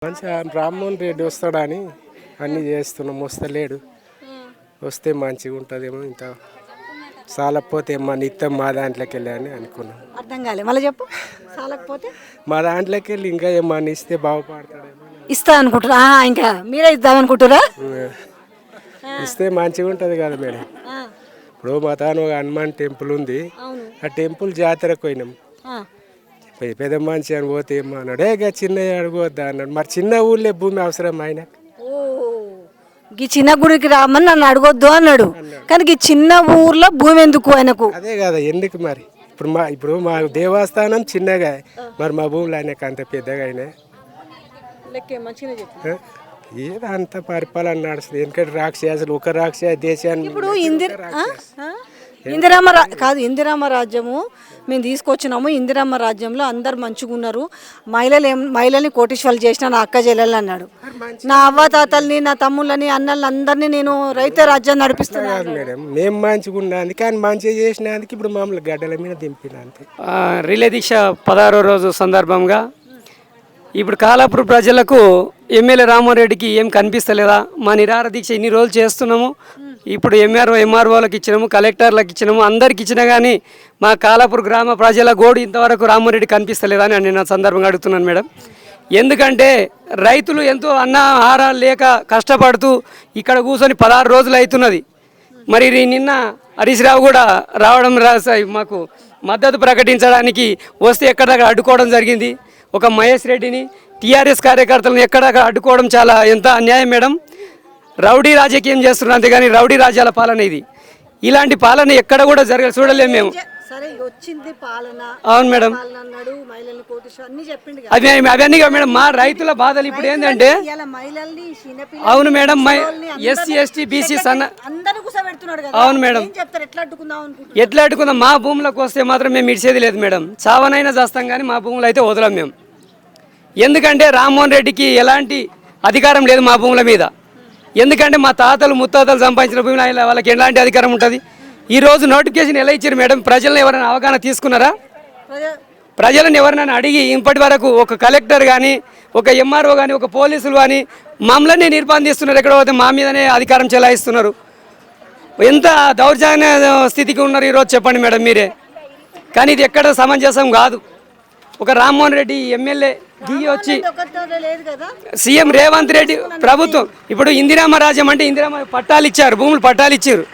మంచిగా రామ్మోహన్ రెడ్డి వస్తాడని అన్నీ చేస్తున్నాం. వస్తలేడు, వస్తే మంచిగా ఉంటుందేమో. ఇంత సాలకపోతే మన ఇస్తాం మా దాంట్లోకి వెళ్ళి అని అనుకున్నాం. అర్థం కాలే, మళ్ళీ చెప్పు. సాలకపోతే మా దాంట్లోకి వెళ్ళి ఇంకా ఏమన్నా ఇస్తే బాగుపడతాడేమో. ఇస్తా అనుకుంటారా? ఇంకా మీరే ఇద్దామనుకుంటారా? ఇస్తే మంచిగా ఉంటుంది కదా మేడం. ఇప్పుడు మా తాను ఒక హనుమాన్ టెంపుల్ ఉంది. ఆ టెంపుల్ జాతరకు పోయినాం. పెద్ద మనిషి అని పోతే ఏమన్నాడు, ఇక చిన్న అడుగుద్దా అన్నాడు. మరి చిన్న ఊళ్ళో భూమి అవసరం ఆయన. ఈ చిన్న గుడికి రామని నన్ను అడగొద్దు అన్నాడు. కానీ ఈ చిన్న ఊర్లో భూమి ఎందుకు ఆయనకు? అదే కదా ఎందుకు మరి. ఇప్పుడు మా దేవస్థానం చిన్నగా, మరి మా భూములు ఆయనకు అంత పెద్దగా అయినాయి. ఏదో అంత పరిపాలన నడుస్తుంది. ఎందుకంటే రాక్షసులు ఒక రాక్షస దేశాన్ని ఇప్పుడు ఇందిరమ్మ రాజ్యము మేము తీసుకొచ్చినాము. ఇందిరమ్మ రాజ్యంలో అందరు మంచిగా ఉన్నారు. మహిళల్ని కోటీశ్వరులు చేసిన నా అక్క చెల్లెలు అన్నాడు. నా అవ్వ తాతల్ని, నా తమ్ముళ్ళని, అన్నల్ని అందరినీ నేను రైతు రాజ్యాన్ని నడిపిస్తున్నాను మేడం. మేము మంచిగా ఉన్నది కానీ మంచిగా చేసినందుకు ఇప్పుడు మామూలు గడ్డల మీద దింపిన అంతే. రిలే దీక్ష 16వ రోజు సందర్భంగా ఇప్పుడు కాలాపూర్ ప్రజలకు ఎమ్మెల్యే రామ్మోహన్ రెడ్డికి ఏం కనిపిస్తలేదా? మా నిరాహార దీక్ష ఇన్ని రోజులు చేస్తున్నాము. ఇప్పుడు ఎంఆర్ఓలకు ఇచ్చినాము, కలెక్టర్లకు ఇచ్చినాము, అందరికి ఇచ్చినా కానీ మా కాలాపూర్ గ్రామ ప్రజల గోడు ఇంతవరకు రామ్మోహన్ రెడ్డి కనిపిస్తలేదా అని నేను సందర్భంగా అడుగుతున్నాను మేడం. ఎందుకంటే రైతులు ఎంతో ఆహారాలు లేక కష్టపడుతూ ఇక్కడ కూర్చొని 16 రోజులు అవుతున్నది. మరి నిన్న హరీష్ రావు కూడా రావడం మాకు మద్దతు ప్రకటించడానికి వస్తే ఎక్కడక్కడ అడ్డుకోవడం జరిగింది. ఒక మహేష్ రెడ్డిని, టీఆర్ఎస్ కార్యకర్తలను ఎక్కడక్కడ అడ్డుకోవడం చాలా ఎంత అన్యాయం మేడం. రౌడీ రాజకీయం చేస్తున్నారు, అంతేగాని రౌడీ రాజ్యాల పాలన ఇది. ఇలాంటి పాలన ఎక్కడ కూడా చూడలేము మేము. అవును మేడం, అవన్నీ మేడం మా రైతుల బాధలు. ఇప్పుడు ఏంటంటే అవును మేడం, ఎస్సీ ఎస్టీ బీసీ అవును మేడం, ఎట్లా అడ్డుకుందాం? మా భూములకు వస్తే మాత్రం మేము ఇడిచేది లేదు మేడం. చావనైనా చేస్తాం కానీ మా భూములు అయితే వదలం మేము. ఎందుకంటే రామ్మోహన్ రెడ్డికి ఎలాంటి అధికారం లేదు మా భూముల మీద. ఎందుకంటే మా తాతలు ముత్తాతలు సంపాదించిన భూమిలో వాళ్ళకి ఎలాంటి అధికారం ఉంటుంది? ఈరోజు నోటిఫికేషన్ ఎలా ఇచ్చారు మేడం? ప్రజలను ఎవరైనా అవగాహన తీసుకున్నారా? ప్రజలను ఎవరినైనా అడిగి ఇప్పటి వరకు ఒక కలెక్టర్ కానీ, ఒక ఎంఆర్ఓ కానీ, ఒక పోలీసులు కానీ మమ్మల్ని నిర్బంధిస్తున్నారు. ఎక్కడ పోతే మా మీదనే అధికారం చెలాయిస్తున్నారు. ఎంత దౌర్జన్య స్థితికి ఉన్నారు ఈరోజు చెప్పండి మేడం మీరే. కానీ ఇది ఎక్కడ సమంజసం కాదు. ఒక రామ్మోహన్ రెడ్డి ఎమ్మెల్యే దిగి వచ్చి సీఎం రేవంత్ రెడ్డి ప్రభుత్వం ఇప్పుడు ఇందిరమ్మ రాజ్యం అంటే ఇందిరమ్మ పట్టాలు ఇచ్చారు, భూములు పట్టాలు ఇచ్చారు.